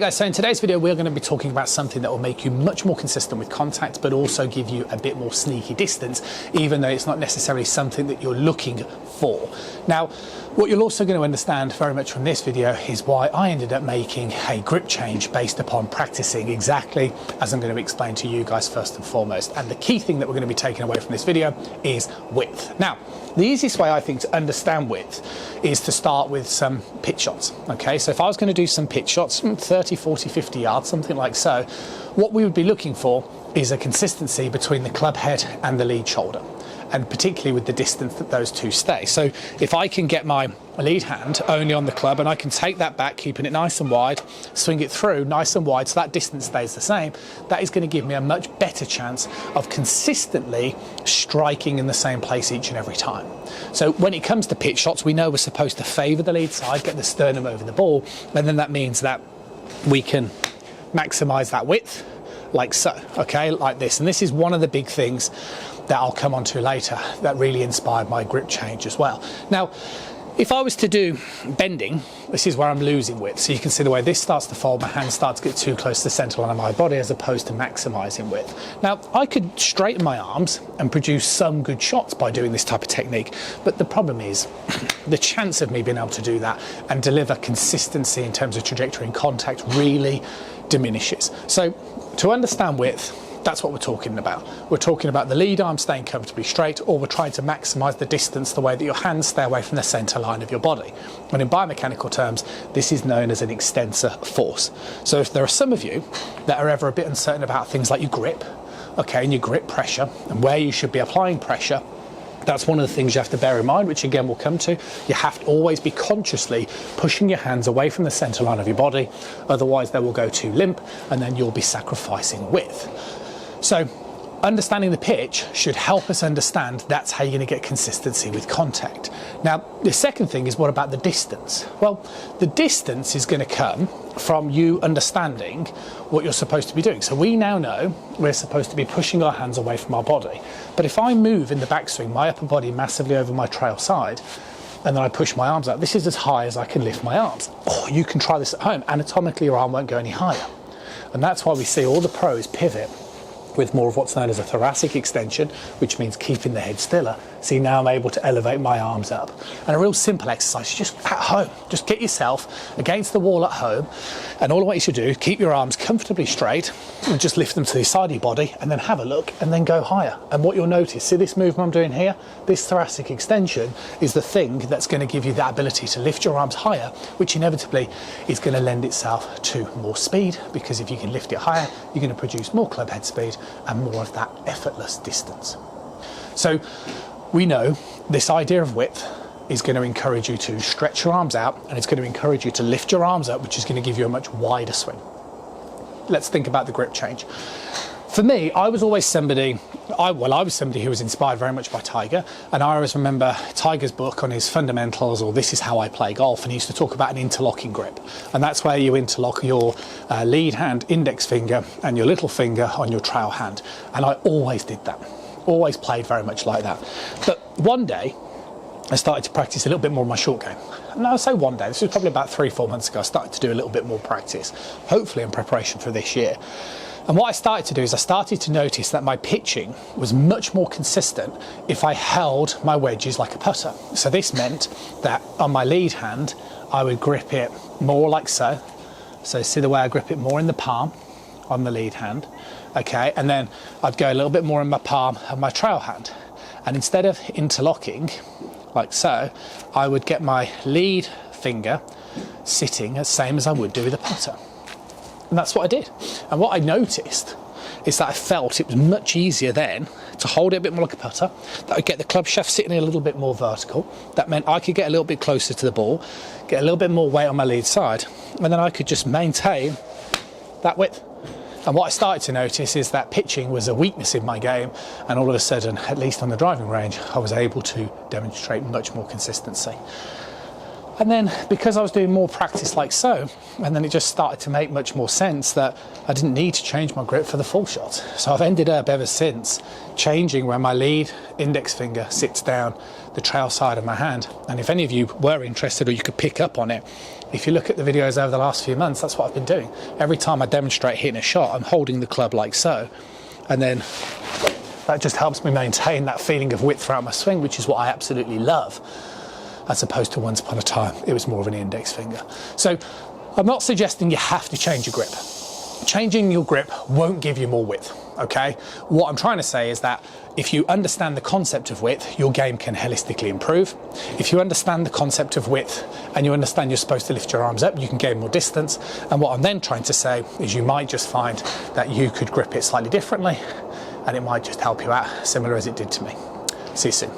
Guys, so in today's video we're going to be talking about something that will make you much more consistent with contact, but also give you a bit more sneaky distance, even though it's not necessarily something that you're looking for. Now, what you're also going to understand very much from this video is why I ended up making a grip change based upon practicing exactly as I'm going to explain to you guys first and foremost. And the key thing that we're going to be taking away from this video is width. Now, the easiest way I think to understand width is to start with some pitch shots. Okay, so if I was going to do some pitch shots, 30, 40, 50 yards, something like so, what we would be looking for is a consistency between the club head and the lead shoulder, and particularly with the distance that those two stay. So if I can get my lead hand only on the club and I can take that back, keeping it nice and wide, swing it through nice and wide so that distance stays the same, that is going to give me a much better chance of consistently striking in the same place each and every time. So when it comes to pitch shots, we know we're supposed to favour the lead side, get the sternum over the ball, and then that means that we can maximise that width like so, okay, like this. And this is one of the big things that I'll come on to later that really inspired my grip change as well. Now, if I was to do bending, this is where I'm losing width. So you can see the way this starts to fold, my hand starts to get too close to the centre line of my body as opposed to maximising width. Now, I could straighten my arms and produce some good shots by doing this type of technique, but the problem is the chance of me being able to do that and deliver consistency in terms of trajectory and contact really diminishes. So to understand width, that's what we're talking about. We're talking about the lead arm staying comfortably straight, or we're trying to maximise the distance the way that your hands stay away from the centre line of your body. And in biomechanical terms, this is known as an extensor force. So if there are some of you that are ever a bit uncertain about things like your grip, okay, and your grip pressure and where you should be applying pressure, that's one of the things you have to bear in mind, which again we'll come to. You have to always be consciously pushing your hands away from the centre line of your body, otherwise they will go too limp and then you'll be sacrificing width. So understanding the pitch should help us understand that's how you're going to get consistency with contact. Now, the second thing is, what about the distance? Well, the distance is going to come from you understanding what you're supposed to be doing. So we now know we're supposed to be pushing our hands away from our body. But if I move in the backswing, my upper body massively over my trail side, and then I push my arms out, this is as high as I can lift my arms. Oh, you can try this at home. Anatomically, your arm won't go any higher. And that's why we see all the pros pivot with more of what's known as a thoracic extension, which means keeping the head stiller. See, now I'm able to elevate my arms up. And a real simple exercise, just at home, just get yourself against the wall at home, and all I want you to do, keep your arms comfortably straight and just lift them to the side of your body, and then have a look and then go higher. And what you'll notice, see this movement I'm doing here? This thoracic extension is the thing that's going to give you that ability to lift your arms higher, which inevitably is going to lend itself to more speed, because if you can lift it higher, you're going to produce more club head speed and more of that effortless distance. So we know this idea of width is going to encourage you to stretch your arms out, and it's going to encourage you to lift your arms up, which is going to give you a much wider swing. Let's think about the grip change. For me, I was always somebody, I was somebody who was inspired very much by Tiger, and I always remember Tiger's book on his fundamentals, or This Is How I Play Golf, and he used to talk about an interlocking grip, and that's where you interlock your lead hand, index finger, and your little finger on your trail hand. And I always did that, always played very much like that. But one day, I started to practice a little bit more of my short game. And I'll say one day, this was probably about 3-4 months ago, I started to do a little bit more practice, hopefully in preparation for this year. And what I started to do is I started to notice that my pitching was much more consistent if I held my wedges like a putter. So this meant that on my lead hand, I would grip it more like so. So see the way I grip it more in the palm on the lead hand, okay? And then I'd go a little bit more in my palm of my trail hand. And instead of interlocking like so, I would get my lead finger sitting the same as I would do with a putter. And that's what I did. And what I noticed is that I felt it was much easier then to hold it a bit more like a putter, that I'd get the club shaft sitting a little bit more vertical. That meant I could get a little bit closer to the ball, get a little bit more weight on my lead side, and then I could just maintain that width. And what I started to notice is that pitching was a weakness in my game, and all of a sudden, at least on the driving range, I was able to demonstrate much more consistency. And then because I was doing more practice like so, and then it just started to make much more sense that I didn't need to change my grip for the full shot. So I've ended up ever since changing where my lead index finger sits down the trail side of my hand. And if any of you were interested, or you could pick up on it, if you look at the videos over the last few months, that's what I've been doing. Every time I demonstrate hitting a shot, I'm holding the club like so. And then that just helps me maintain that feeling of width throughout my swing, which is what I absolutely love, as opposed to once upon a time, it was more of an index finger. So I'm not suggesting you have to change your grip. Changing your grip won't give you more width, okay? What I'm trying to say is that if you understand the concept of width, your game can holistically improve. If you understand the concept of width and you understand you're supposed to lift your arms up, you can gain more distance. And what I'm then trying to say is you might just find that you could grip it slightly differently, and it might just help you out, similar as it did to me. See you soon.